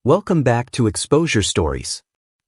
Welcome back to Exposure Stories.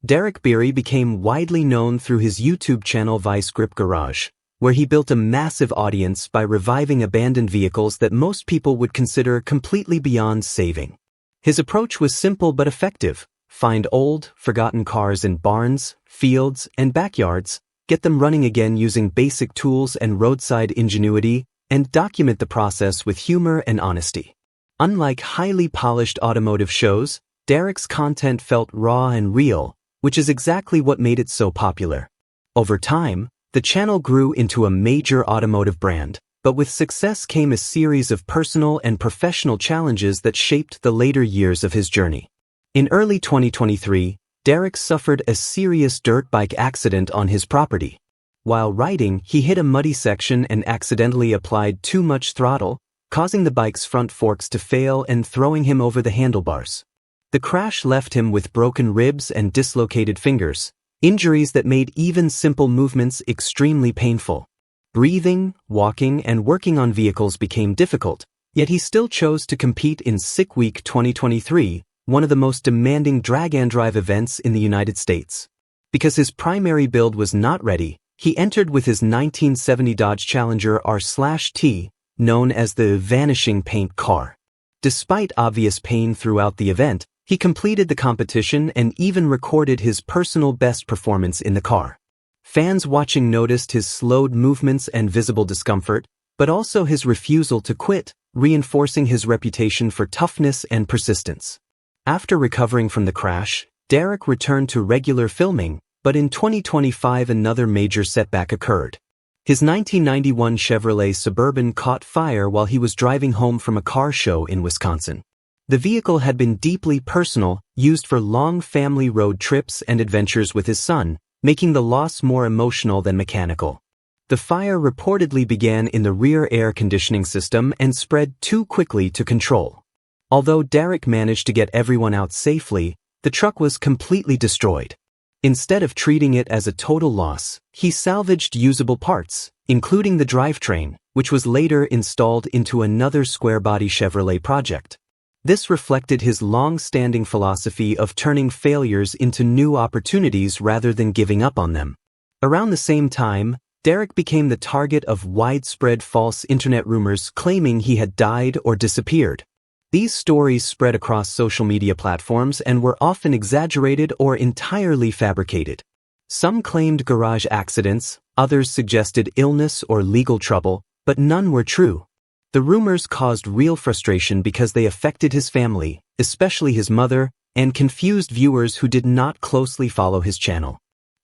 Derek Bieri became widely known through his YouTube channel Vice Grip Garage, where he built a massive audience by reviving abandoned vehicles that most people would consider completely beyond saving. His approach was simple but effective. Find old, forgotten cars in barns, fields, and backyards, get them running again using basic tools and roadside ingenuity, and document the process with humor and honesty. Unlike highly polished automotive shows, Derek's content felt raw and real, which is exactly what made it so popular. Over time, the channel grew into a major automotive brand, but with success came a series of personal and professional challenges that shaped the later years of his journey. In early 2023, Derek suffered a serious dirt bike accident on his property. While riding, he hit a muddy section and accidentally applied too much throttle, causing the bike's front forks to fail and throwing him over the handlebars. The crash left him with broken ribs and dislocated fingers, injuries that made even simple movements extremely painful. Breathing, walking, and working on vehicles became difficult, yet he still chose to compete in Sick Week 2023, one of the most demanding drag-and-drive events in the United States. Because his primary build was not ready, he entered with his 1970 Dodge Challenger R/T, known as the Vanishing Paint car. Despite obvious pain throughout the event, he completed the competition and even recorded his personal best performance in the car. Fans watching noticed his slowed movements and visible discomfort, but also his refusal to quit, reinforcing his reputation for toughness and persistence. After recovering from the crash, Derek returned to regular filming, but in 2025 another major setback occurred. His 1991 Chevrolet Suburban caught fire while he was driving home from a car show in Wisconsin. The vehicle had been deeply personal, used for long family road trips and adventures with his son, making the loss more emotional than mechanical. The fire reportedly began in the rear air conditioning system and spread too quickly to control. Although Derek managed to get everyone out safely, the truck was completely destroyed. Instead of treating it as a total loss, he salvaged usable parts, including the drivetrain, which was later installed into another square-body Chevrolet project. This reflected his long-standing philosophy of turning failures into new opportunities rather than giving up on them. Around the same time, Derek became the target of widespread false internet rumors claiming he had died or disappeared. These stories spread across social media platforms and were often exaggerated or entirely fabricated. Some claimed garage accidents, others suggested illness or legal trouble, but none were true. The rumors caused real frustration because they affected his family, especially his mother, and confused viewers who did not closely follow his channel.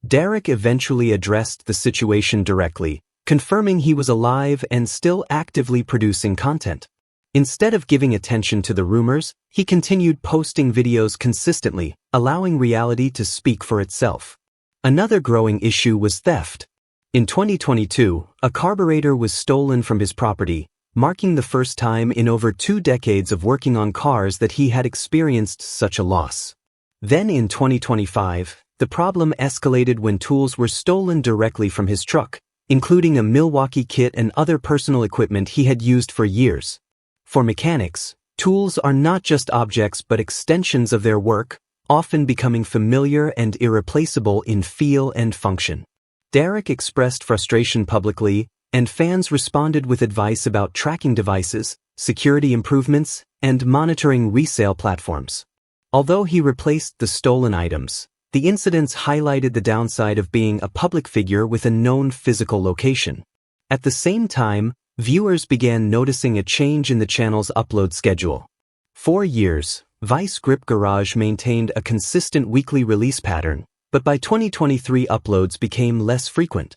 Derek eventually addressed the situation directly, confirming he was alive and still actively producing content. Instead of giving attention to the rumors, he continued posting videos consistently, allowing reality to speak for itself. Another growing issue was theft. In 2022, a carburetor was stolen from his property, marking the first time in over 2 decades of working on cars that he had experienced such a loss. Then in 2025, the problem escalated when tools were stolen directly from his truck, including a Milwaukee kit and other personal equipment he had used for years. For mechanics, tools are not just objects but extensions of their work, often becoming familiar and irreplaceable in feel and function. Derek expressed frustration publicly, and fans responded with advice about tracking devices, security improvements, and monitoring resale platforms. Although he replaced the stolen items, the incidents highlighted the downside of being a public figure with a known physical location. At the same time, viewers began noticing a change in the channel's upload schedule. For years, Vice Grip Garage maintained a consistent weekly release pattern, but by 2023 uploads became less frequent.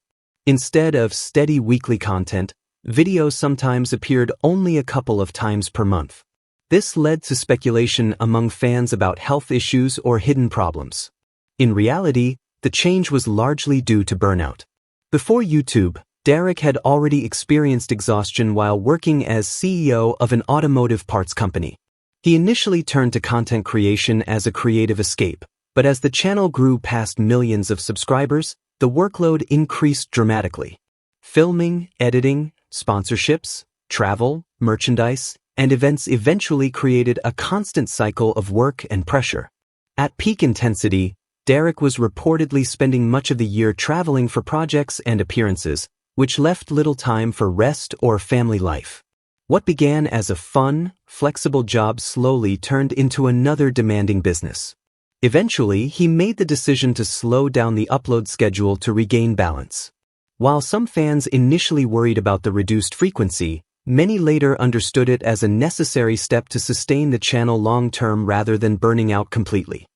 Instead of steady weekly content, videos sometimes appeared only a couple of times per month. This led to speculation among fans about health issues or hidden problems. In reality, the change was largely due to burnout. Before YouTube, Derek had already experienced exhaustion while working as CEO of an automotive parts company. He initially turned to content creation as a creative escape, but as the channel grew past millions of subscribers, the workload increased dramatically. Filming, editing, sponsorships, travel, merchandise, and events eventually created a constant cycle of work and pressure. At peak intensity, Derek was reportedly spending much of the year traveling for projects and appearances, which left little time for rest or family life. What began as a fun, flexible job slowly turned into another demanding business. Eventually, he made the decision to slow down the upload schedule to regain balance. While some fans initially worried about the reduced frequency, many later understood it as a necessary step to sustain the channel long-term rather than burning out completely.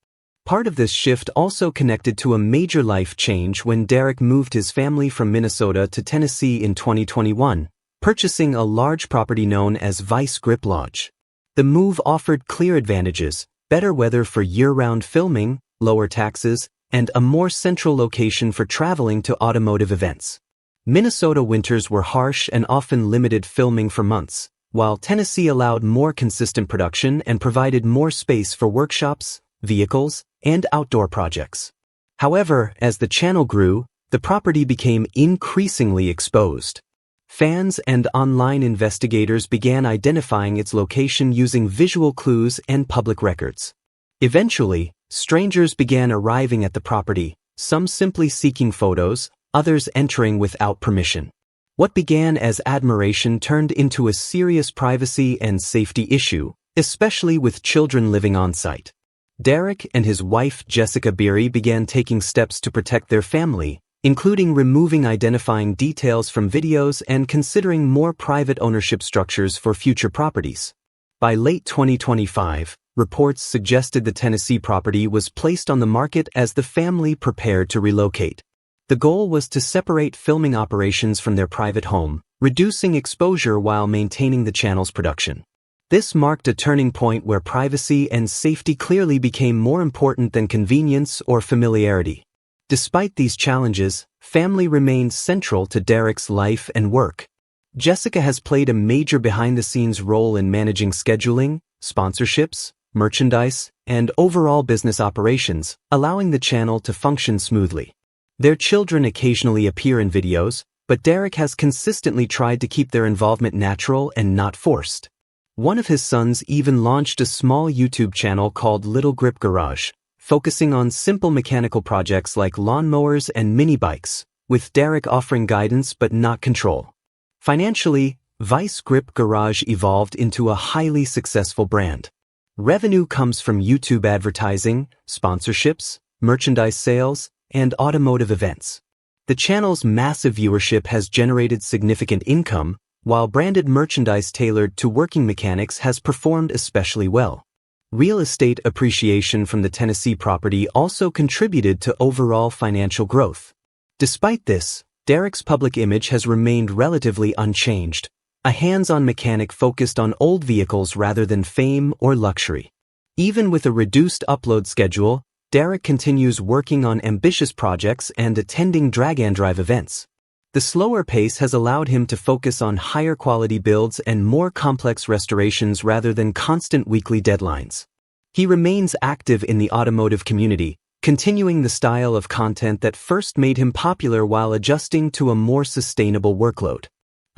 Part of this shift also connected to a major life change when Derek moved his family from Minnesota to Tennessee in 2021, purchasing a large property known as Vice Grip Lodge. The move offered clear advantages: better weather for year-round filming, lower taxes, and a more central location for traveling to automotive events. Minnesota winters were harsh and often limited filming for months, while Tennessee allowed more consistent production and provided more space for workshops, vehicles, and outdoor projects. However, as the channel grew, the property became increasingly exposed. Fans and online investigators began identifying its location using visual clues and public records. Eventually, strangers began arriving at the property, some simply seeking photos, others entering without permission. What began as admiration turned into a serious privacy and safety issue, especially with children living on site. Derek and his wife Jessica Bieri began taking steps to protect their family, including removing identifying details from videos and considering more private ownership structures for future properties. By late 2025, reports suggested the Tennessee property was placed on the market as the family prepared to relocate. The goal was to separate filming operations from their private home, reducing exposure while maintaining the channel's production. This marked a turning point where privacy and safety clearly became more important than convenience or familiarity. Despite these challenges, family remained central to Derek's life and work. Jessica has played a major behind-the-scenes role in managing scheduling, sponsorships, merchandise, and overall business operations, allowing the channel to function smoothly. Their children occasionally appear in videos, but Derek has consistently tried to keep their involvement natural and not forced. One of his sons even launched a small YouTube channel called Little Grip Garage, focusing on simple mechanical projects like lawnmowers and mini bikes, with Derek offering guidance but not control. Financially, Vice Grip Garage evolved into a highly successful brand. Revenue comes from YouTube advertising, sponsorships, merchandise sales, and automotive events. The channel's massive viewership has generated significant income, while branded merchandise tailored to working mechanics has performed especially well. Real estate appreciation from the Tennessee property also contributed to overall financial growth. Despite this, Derek's public image has remained relatively unchanged, a hands-on mechanic focused on old vehicles rather than fame or luxury. Even with a reduced upload schedule, Derek continues working on ambitious projects and attending drag-and-drive events. The slower pace has allowed him to focus on higher quality builds and more complex restorations rather than constant weekly deadlines. He remains active in the automotive community, continuing the style of content that first made him popular while adjusting to a more sustainable workload.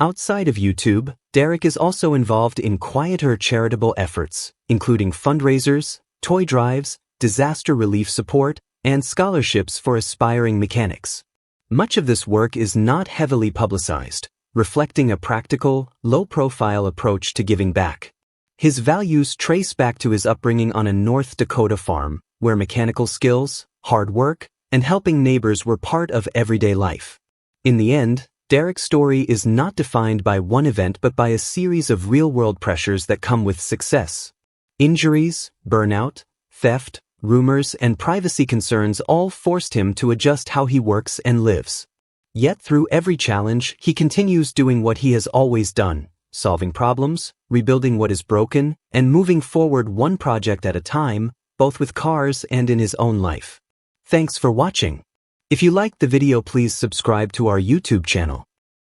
Outside of YouTube, Derek is also involved in quieter charitable efforts, including fundraisers, toy drives, disaster relief support, and scholarships for aspiring mechanics. Much of this work is not heavily publicized, reflecting a practical, low-profile approach to giving back. His values trace back to his upbringing on a North Dakota farm, where mechanical skills, hard work, and helping neighbors were part of everyday life. In the end, Derek's story is not defined by one event but by a series of real-world pressures that come with success. Injuries, burnout, theft, rumors, and privacy concerns all forced him to adjust how he works and lives. Yet through every challenge, he continues doing what he has always done, solving problems, rebuilding what is broken, and moving forward one project at a time, both with cars and in his own life. Thanks for watching. If you liked the video, please subscribe to our YouTube channel.